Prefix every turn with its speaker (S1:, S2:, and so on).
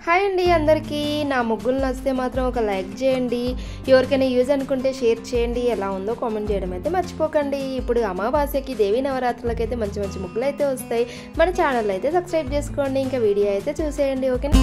S1: Hi అండి అందరికీ. నా ముగ్గులు నచ్చితే మాత్రం ఒక లైక్ చేయండి. ఎవరికైనా యూజ్ అనుకుంటే షేర్ చేయండి. ఎలా ఉందో కామెంట్ చేయడం అయితే మర్చిపోకండి. ఇప్పుడు అమావాస్యకి దేవీ నవరాత్రులకైతే మంచి మంచి ముగ్గులు అయితే వస్తాయి. మన ఛానల్ అయితే సబ్స్క్రైబ్ చేసుకోండి. ఇంకా వీడియో అయితే చూసేయండి. ఓకేనా.